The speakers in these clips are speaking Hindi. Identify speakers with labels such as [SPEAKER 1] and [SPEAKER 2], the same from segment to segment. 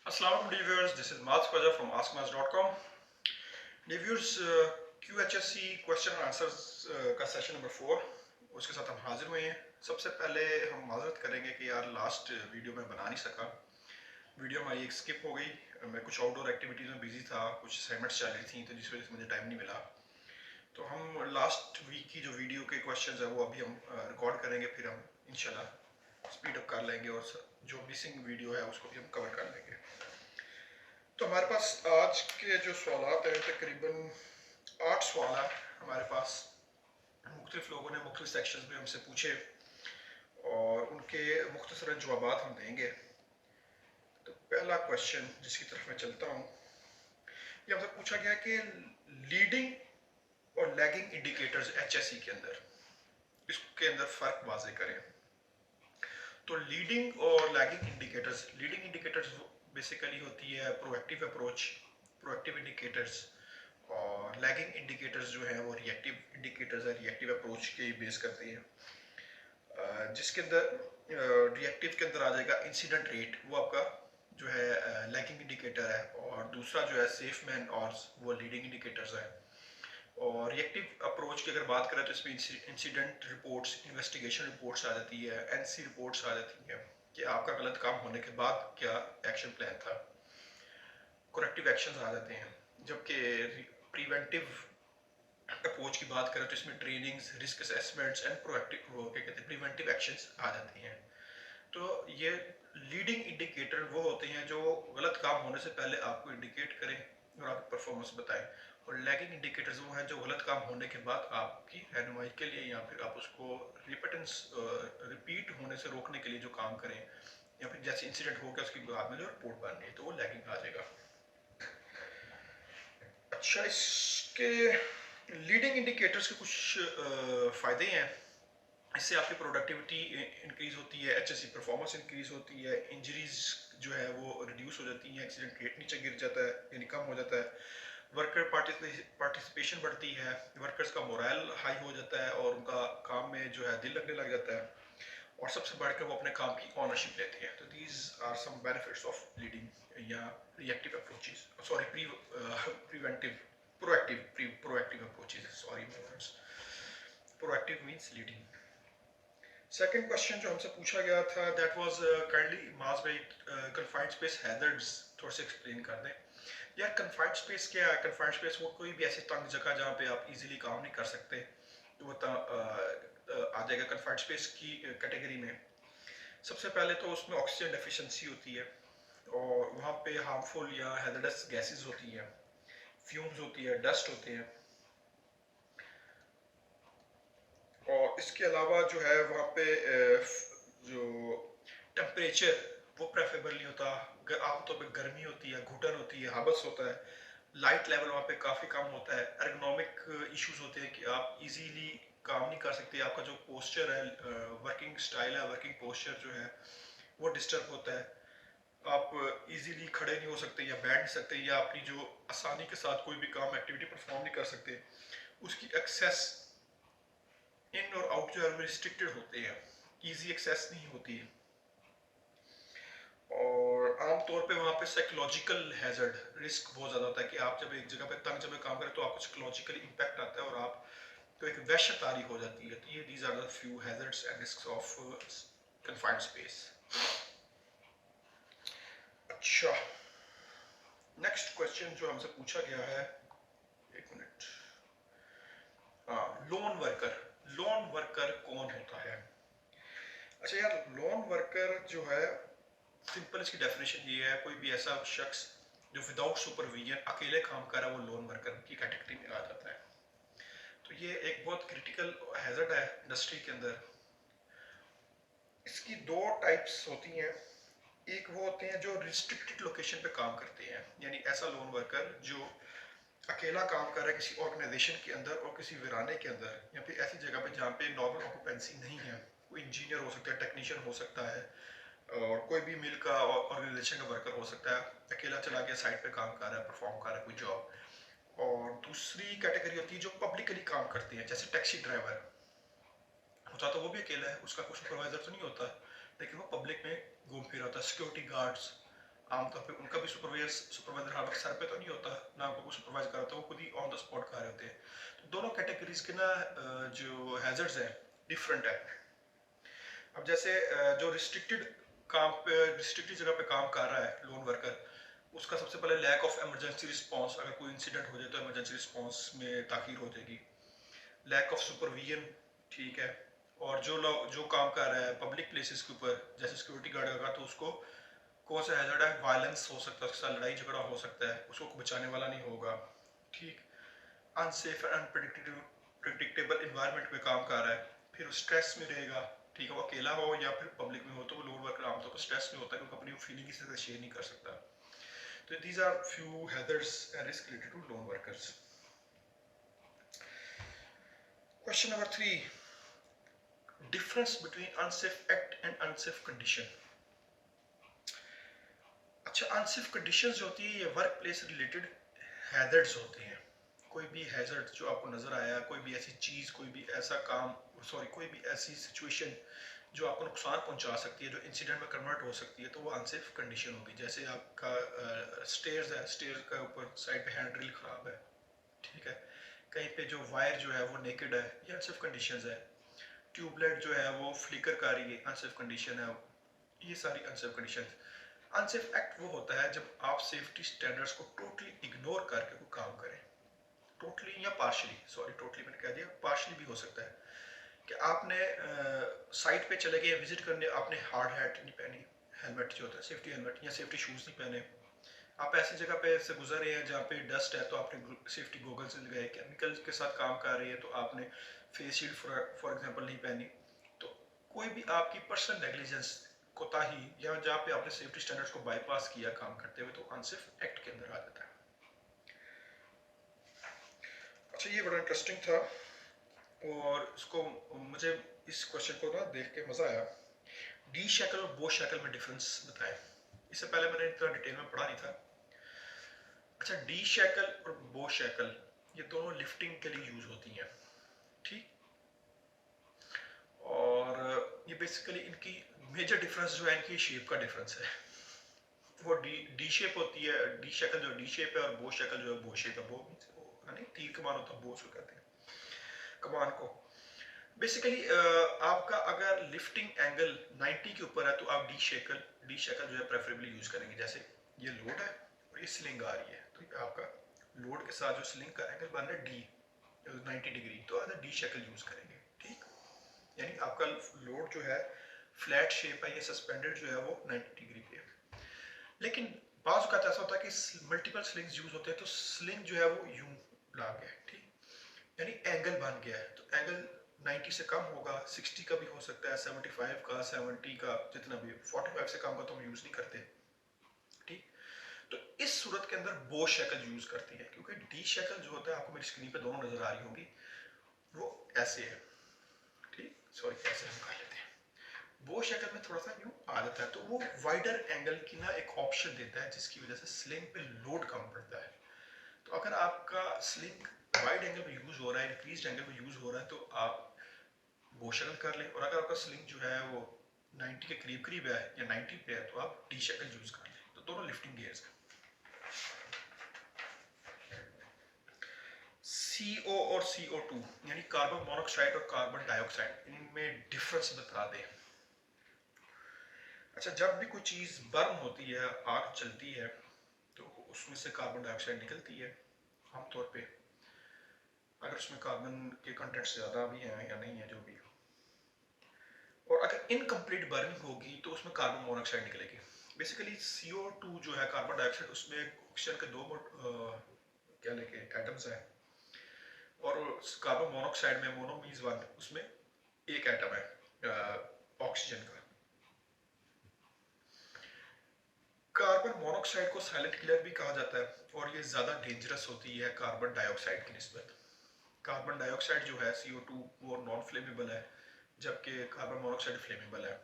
[SPEAKER 1] Assalamualaikum dear viewers, this is Maz Khwaja from askmaz.com. Dear viewers, QHSC question और आंसर्स का सेशन नंबर 4 उसके साथ हम हाजिर हुए हैं। सबसे पहले हम माजरत करेंगे कि यार लास्ट वीडियो में बना नहीं सका, वीडियो हमारी एक स्किप हो गई। मैं कुछ आउटडोर एक्टिविटीज़ में बिजी था, कुछ असाइनमेंट्स चल रही थी, तो जिस वजह से मुझे टाइम नहीं मिला। तो हम लास्ट वीक की जो वीडियो के क्वेश्चंस है वो अभी हम रिकॉर्ड करेंगे, फिर हम इंशाल्लाह स्पीड अप कर लेंगे और जो मिसिंग वीडियो है उसको भी हम कवर कर लेंगे। तो हमारे पास आज के जो सवाल हैं तकरीबन 8 सवाल है हमारे पास। मुख्तलिफ लोगों ने मुख्तलिफ सेक्शंस में हमसे पूछे और उनके मुख्तसरन जवाब हम देंगे। तो पहला क्वेश्चन जिसकी तरफ मैं चलता हूँ, ये हमसे पूछा गया कि लीडिंग और लैगिंग इंडिकेटर्स HSE के अंदर, इसके अंदर फ़र्क वाज़े करें। तो लीडिंग और लैगिंग इंडिकेटर्स बेसिकली होती है प्रोएक्टिव अप्रोच, प्रोएक्टिव इंडिकेटर्स, और लैगिंग इंडिकेटर्स जो है वो रिएक्टिव इंडिकेटर्स है, रिएक्टिव अप्रोच के बेस करते हैं। जिसके अंदर रिएक्टिव के अंदर आ जाएगा इंसिडेंट रेट, वो आपका जो है लैगिंग इंडिकेटर है, और दूसरा जो है सेफ मैन और वो लीडिंग इंडिकेटर्स है। और रिएक्टिव अप्रोच की अगर बात करें तो इसमें इंसिडेंट रिपोर्ट्स, इन्वेस्टिगेशन रिपोर्ट्स आ जाती है, NC रिपोर्ट्स आ जाती हैं कि आपका गलत काम होने के बाद क्या एक्शन प्लान था, करेक्टिव एक्शंस आ जाते हैं। जबकि प्रिवेंटिव अप्रोच की बात करें तो इसमें trainings, risk assessments and proactive वो क्या कहते हैं प्रिवेंटिव एक्शंस आ जाती हैं। तो ये लीडिंग इंडिकेटर वो होते हैं जो गलत काम होने से पहले आपको इंडिकेट करें और आपकी परफॉर्मेंस बताएं, और लैगिंग इंडिकेटर्स वो हैं जो गलत काम होने के बाद आपकी रहनुमाई के लिए या फिर आप उसको रिपीट होने से रोकने के लिए जो काम करें, या फिर जैसे इंसिडेंट हो गया उसकी बाद में जो रिपोर्ट बन रही है तो वो लैगिंग आ जाएगा। अच्छा, इसके लीडिंग इंडिकेटर्स के कुछ फ़ायदे हैं। इससे आपकी प्रोडक्टिविटी इंक्रीज होती है, HSE परफॉर्मेंस इंक्रीज होती है, इंजरीज जो है वो रिड्यूस हो जाती हैं, एक्सीडेंट रेट नीचे गिर जाता है यानी कम हो जाता है, वर्कर पार्टिसिपेशन बढ़ती है, वर्कर्स का मोरल हाई हो जाता है और उनका काम में जो है दिल लगने लग जाता है, और सबसे बढ़कर वो अपने काम की ऑनरशिप लेते हैं। तो these are some benefits of leading या reactive approaches, sorry preventive proactive approaches, sorry proactive means leading. Second question जो हमसे पूछा गया था दैट वाज काइंडली मास भाई कन्फाइंड स्पेस हैजर्ड्स थोड़ा सा एक्सप्लेन कर दें। यार कन्फाइंड स्पेस क्या है? कन्फाइंड स्पेस वो कोई भी ऐसी तंग जगह जहाँ पे आप इजीली काम नहीं कर सकते, तो वो आ जाएगा कन्फाइंड स्पेस की कैटेगरी में। सबसे पहले तो उसमें ऑक्सीजन डेफिशिएंसी होती है और वहाँ पे हार्मफुल या हैजर्डस गैसेस होती हैं, फ्यूम्स होती है, डस्ट होते हैं, और इसके अलावा जो है वहाँ पे जो टेम्परेचर वो प्रेफरेबल नहीं होता, आमतौर पे गर्मी होती है, घुटन होती है, हबस होता है, लाइट लेवल वहाँ पे काफ़ी कम होता है, एर्गोनॉमिक इश्यूज होते हैं कि आप इजीली काम नहीं कर सकते, आपका जो पोस्चर है, वर्किंग स्टाइल है, वर्किंग पोस्चर जो है वो डिस्टर्ब होता है, आप इजीली खड़े नहीं हो सकते या बैठ नहीं सकते, या अपनी जो आसानी के साथ कोई भी काम एक्टिविटी परफॉर्म नहीं कर सकते, उसकी एक्सेस इन और आउट जो है रिस्ट्रिक्टेड होते हैं, इजी एक्सेस नहीं होती है, और आमतौर पे वहाँ पे साइकोलॉजिकल हैजर्ड रिस्क बहुत ज़्यादा होता है कि आप जब एक जगह पे तंग जगह काम करें तो आपको साइकोलॉजिकल इम्पैक्ट आता है और आप तो एक वहशत तारी हो जाती है। तो ये these are the few hazards and risks of confined space. अच्छा, नेक्स्ट क्वेश्चन जो हमसे पूछा गया है, एक मिनट, हाँ, लोन वर्कर कौन होता है? अच्छा यार, लोन वर्कर जो है सिंपल इसकी डेफिनेशन ये है, कोई भी ऐसा शख्स जो विदाउट सुपरविजन अकेले काम कर रहा है वो लोन वर्कर की कैटेगरी में आ जाता है। तो ये एक बहुत क्रिटिकल हैजर्ड है इंडस्ट्री के अंदर। इसकी दो टाइप्स होती हैं, एक वो होते हैं जो रिस्ट्रिक्टेड लोकेशन पे काम करते हैं, यानी ऐसा लोन वर्कर जो अकेला काम कर रहा है किसी ऑर्गेनाइजेशन के अंदर और किसी वीराने के अंदर, या फिर ऐसी जगह पे जहाँ पे नॉर्मल ऑक्यूपेंसी नहीं है, कोई इंजीनियर हो सकता है, टेक्नीशियन हो सकता है, और कोई भी मिल का ऑर्गेनाइजेशन का वर्कर हो सकता है, अकेला चला के साइट पे काम कर रहा है, परफॉर्म कर रहा है कोई जॉब। और दूसरी कैटेगरी होती है जो पब्लिकली काम करती है, जैसे टैक्सी ड्राइवर होता तो वो भी अकेला है, उसका कोई सुपरवाइजर तो नहीं होता, लेकिन वो पब्लिक में घूम फिर होता है, सिक्योरिटी गार्ड्स, आमतौर पे उनका भी सुपरवाइजर हर वक्त सर पे तो नहीं होता, ना उनको सुपरवाइज कराता, वो खुद ही ऑन द स्पॉट कर रहे होते हैं। तो दोनों कैटेगरीज के ना जो हैजर्ड्स हैं डिफरेंट है। अब जैसे जो रिस्ट्रिक्टेड जगह पे काम कर रहा है लोन वर्कर, उसका सबसे पहले लैक ऑफ इमरजेंसी रिस्पांस, अगर कोई इंसिडेंट हो जाए तो इमरजेंसी रिस्पांस में ताखीर हो जाएगी। लैक ऑफ सुपरविजन, ठीक है। और जो काम कर रहा है पब्लिक प्लेसेस के ऊपर, जैसे सिक्योरिटी गार्ड होगा तो उसको कौन सा हैजर्ड है, वायलेंस हो सकता है, उसके साथ लड़ाई झगड़ा हो सकता है, उसको बचाने वाला नहीं होगा, ठीक। अनसेफ एंड अनप्रेडिक्टेबल इन्वायरमेंट में काम कर रहा है, फिर स्ट्रेस में रहेगा, ठीक है। वो अकेला हो या फिर पब्लिक में हो तो वो लोन वर्कर आमतौर पर स्ट्रेस में होता है क्योंकि अपनी फीलिंग किसी से शेयर नहीं कर सकता। तो these are few hazards and risk related to loan workers. Question number 3, difference between unsafe act and unsafe condition. अच्छा, अनसेफ कंडीशंस जो होती है ये वर्क प्लेस रिलेटेड हैजर्ड्स होते हैं। कोई भी हैजर्ड जो आपको नजर आया, कोई भी ऐसी चीज, कोई भी ऐसा काम, कोई भी ऐसी सिचुएशन जो आपको नुकसान पहुंचा सकती है, जो इंसिडेंट में कन्वर्ट हो सकती है, तो वो अनसेफ कंडीशन होगी। जैसे आपका स्टेयर्स है, स्टेयर्स का ऊपर साइड पे हैंड ड्रिल खराब है, ठीक है। कहीं पे जो वायर जो है वो नेकेड है, ये अनसेफ कंडीशंस है। ट्यूबलाइट जो है वो फ्लिकर कर रही है, अनसेफ कंडीशन है। ये सारी अनसेफ कंडीशन। अनसेफ एक्ट वो होता है जब आप सेफ्टी स्टैंडर्ड्स को टोटली इग्नोर करके कोई काम करें, टोटली या पार्शली, टोटली मैंने कह दिया, पार्शली भी हो सकता है कि आपने साइट पे चले गए विजिट करने, आपने हार्ड हैट नहीं पहनी, हेलमेट जो होता है सेफ्टी हेलमेट या सेफ्टी शूज नहीं पहने, आप ऐसी जगह पे से गुजर रहे हैं जहाँ पे डस्ट है तो आपने सेफ्टी गोगल्स लगाए, केमिकल के साथ काम कर रही है तो आपने फेस शील्ड फॉर एग्जांपल नहीं पहनी, तो कोई भी आपकी पर्सनल नेग्लिजेंस, कोताही, या जहाँ पे आपने सेफ्टी स्टैंडर्ड्स को बाईपास किया काम करते हुए, तो अनसेफ एक्ट के अंदर आ जाता है। अच्छा, ये बड़ा इंटरेस्टिंग था और इसको मुझे इस क्वेश्चन को ना देख के मजा आया। डी शैकल और बो शैकल में डिफरेंस बताएं। इससे पहले मैंने इतना डिटेल में पढ़ा नहीं था। अच्छा, डी शैकल और बो शैकल ये दोनों लिफ्टिंग के लिए यूज होती हैं, ठीक। और ये बेसिकली इनकी मेजर डिफरेंस जो है इनकी शेप का डिफरेंस है। वो डी शेप होती है, डी शैकल जो डी शेप है, और बो शैकल जो है बो शेप है। बो यानी तीर कमान होता है, बो उसको कहते हैं कमान को। बेसिकली आपका अगर लिफ्टिंग एंगल 90 के ऊपर है तो आप डी शैकल जो है प्रेफरेबली यूज करेंगे। जैसे ये लोड है और ये स्लिंग आ रही है, तो आपका लोड के साथ जो स्लिंग का एंगल बन रहा है डी 90 डिग्री, तो आप डी शैकल यूज करेंगे, ठीक। यानी आपका लोड जो है फ्लैट शेप है, ये सस्पेंडेड जो है वो 90 डिग्री पे है। लेकिन बाज़ औक़ात ऐसा होता है कि मल्टीपल स्लिंग्स यूज होते हैं तो स्लिंग जो है वो यूं लग गया, ठीक, यानी एंगल बन गया है, तो एंगल 90 से कम होगा, 60 का भी हो सकता है, 75 का, 70 का, जितना भी, 45 से कम का तो हम यूज नहीं करते, ठीक। तो इस सूरत के अंदर बो शैकल यूज करती है, क्योंकि डी शैकल जो होता है, आपको मेरी स्क्रीन पे दोनों नजर आ रही होंगी, वो ऐसे है, ठीक, ऐसे हम कर लेते हैं। बो शैकल में थोड़ा सा यूं आ जाता है, तो वो वाइडर एंगल की ना एक ऑप्शन देता है, जिसकी वजह से स्लिंग पे लोड कम पड़ता है। तो अगर आपका स्लिंग वाइड एंगल में यूज हो रहा है, इंक्रीज एंगल में यूज हो रहा है, तो आप बो शैकल कर लें। और अगर आपका स्लिंग जो है वो 90 के करीब करीब है या 90 पे है, तो आप डी शैकल यूज कर लें। तो दोनों लिफ्टिंग गियर्स हैं। CO और CO2 यानी कार्बन मोनोऑक्साइड और कार्बन डाइऑक्साइड, इनमें डिफरेंस बता दें। अच्छा, जब भी कोई चीज बर्न होती है, आग चलती है, तो उसमें से कार्बन डाइऑक्साइड निकलती है आमतौर पे, अगर उसमें कार्बन के कंटेंट ज्यादा भी हैं या नहीं है जो भी, और अगर इनकम्प्लीट बर्निंग होगी तो उसमें कार्बन मोनोऑक्साइड निकलेगी। बेसिकली CO2 जो है कार्बन डाइऑक्साइड, उसमें ऑक्सीजन के दो क्या लेके एटम्स हैं, और कार्बन मोनोऑक्साइड में मोनो मीन्स वन, उसमें एक एटम है ऑक्सीजन का। कार्बन मोनोऑक्साइड को साइलेंट किलर भी कहा जाता है, और ये ज्यादा डेंजरस होती है कार्बन डाइऑक्साइड की निस्बत। कार्बन डाइऑक्साइड जो है CO2 वो नॉन फ्लेमेबल है, जबकि कार्बन मोनोऑक्साइड फ्लेमेबल है।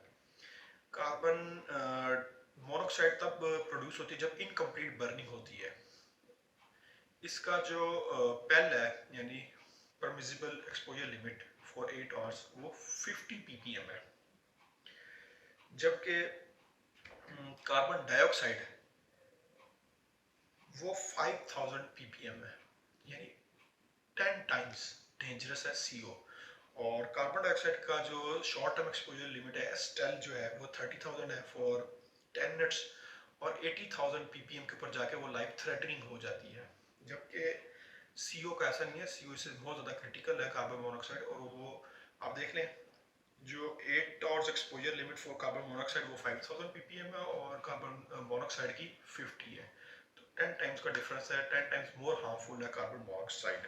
[SPEAKER 1] कार्बन मोनोऑक्साइड तब प्रोड्यूस होती है जब इनकम्प्लीट बर्निंग होती है। इसका जो पेल है यानी permissible exposure limit for 8 hours वो 50 ppm है, जबकि कार्बन डाइऑक्साइड वो 5000 ppm है, यानी 10 टाइम्स डेंजरस है CO। और कार्बन डाइऑक्साइड का जो शॉर्ट टर्म एक्सपोजर लिमिट है एस्टेल जो है वो 30,000 है फॉर 10 मिनट्स, और 80,000 ppm के ऊपर जाके वो लाइफ थ्रेटनिंग हो जाती है। जबकि CO का ऐसा नहीं है, CO से बहुत ज़्यादा क्रिटिकल है कार्बन मोनोऑक्साइड, और वो आप देख लें जो 8 hours exposure limit for carbon monoxide वो 5000 ppm है और कार्बन मोनोऑक्साइड की 50 है। तो 10 टाइम्स का डिफरेंस है, 10 टाइम्स मोर हार्मफुल है कार्बन मोनोऑक्साइड।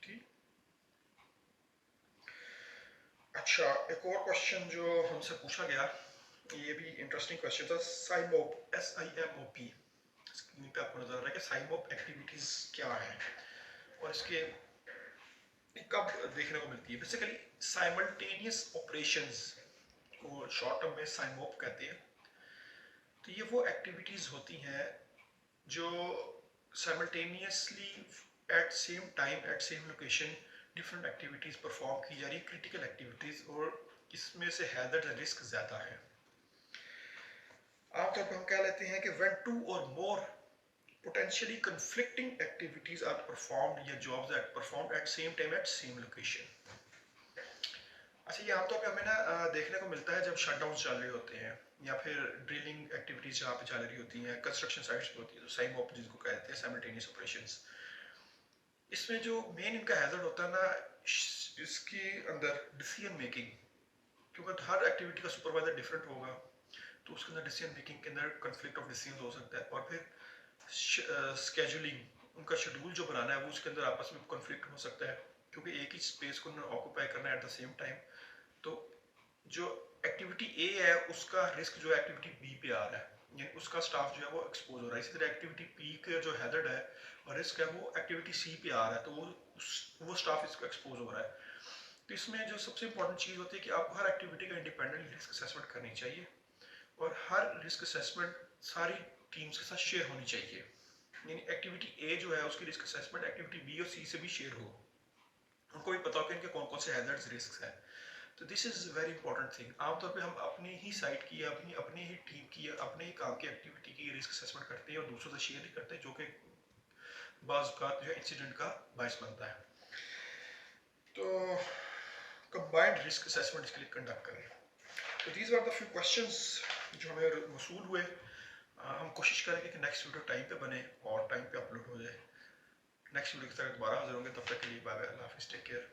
[SPEAKER 1] ठीक। अच्छा, एक और क्वेश्चन जो हमसे पूछा गया, ये भी इंटरेस्टिंग क्वेश्चन था। साइमोप, SIMOP, स्क्रीन पे आपको नजर आ रहा है कि साइमोप एक्टिविटीज क्या है और इसके कब देखने को मिलती है। बेसिकली साइमल्टेनियस ऑपरेशंस को शॉर्ट टर्म में साइमोप कहते हैं। तो ये वो एक्टिविटीज होती हैं जो simultaneously at same time at same location different activities perform की जा रही है, क्रिटिकल एक्टिविटीज, और इसमें से हैजर्ड रिस्क ज्यादा है। आमतौर पर हम कह लेते हैं कि व्हेन टू और मोर potentially conflicting activities are performed या jobs that performed at same time at same location। अच्छा, ये आमतौर पे हमें ना देखने को मिलता है जब शटडाउन चल रहे होते हैं या फिर ड्रिलिंग एक्टिविटीज जहाँ पे चल रही होती हैं, कंस्ट्रक्शन साइट्स पे होती है, तो साइमोप जिसको कहते हैं साइमल्टेनियस ऑपरेशंस। इसमें जो मेन इनका हैजर्ड होता है ना, इसके अंदर डिसीजन मेकिंग, क्योंकि हर एक्टिविटी का सुपरवाइजर डिफरेंट होगा, तो उसके अंदर डिसीजन मेकिंग के अंदर कन्फ्लिक्ट ऑफ डिसीजन हो सकता है, और फिर स्केजुलिंग, उनका शेड्यूल जो बनाना है वो उसके अंदर आपस में कॉन्फ्लिक्ट हो सकता है, क्योंकि एक ही स्पेस को ऑक्यूपाई करना है एट द सेम टाइम। तो जो एक्टिविटी ए है उसका रिस्क जो एक्टिविटी बी पे आ रहा है, यानी उसका स्टाफ जो है वो एक्सपोज हो रहा है। इसी तरह एक्टिविटी पी का जो हैजर्ड है और रिस्क है वो एक्टिविटी सी पे आ रहा है, तो वो स्टाफ इसको एक्सपोज हो रहा है। तो इसमें जो सबसे इंपॉर्टेंट चीज़ होती है कि आपको हर एक्टिविटी का इंडिपेंडेंट रिस्क असेसमेंट करनी चाहिए, और हर रिस्क असेसमेंट सारी टीम्स के साथ शेयर होनी चाहिए। यानी एक्टिविटी ए जो है उसकी रिस्क असेसमेंट एक्टिविटी बी और सी से भी शेयर हो, उनको भी पता हो कि इनके कौन कौन से हैजर्ड्स रिस्क हैं। तो this is very important thing. आमतौर पे हम अपनी ही साइट की या अपनी ही टीम की या अपने ही काम की एक्टिविटी की रिस्क असेसमेंट करते हैं और दूसरों से शेयर नहीं करते, जो कि बाज़ औक़ात जो इंसिडेंट का बायस बनता है। तो कंबाइंड रिस्क असेसमेंट इसके लिए कंडक्ट करें। तो these are the few questions जो हमें मसूल हुए। हम कोशिश करेंगे कि नेक्स्ट वीडियो टाइम पे बने और टाइम पे अपलोड हो जाए। नेक्स्ट वीडियो की तरह दोबारा हाजिर होंगे, तब तक के लिए बाय बाय, अल्लाह हाफिज़, टेक केयर।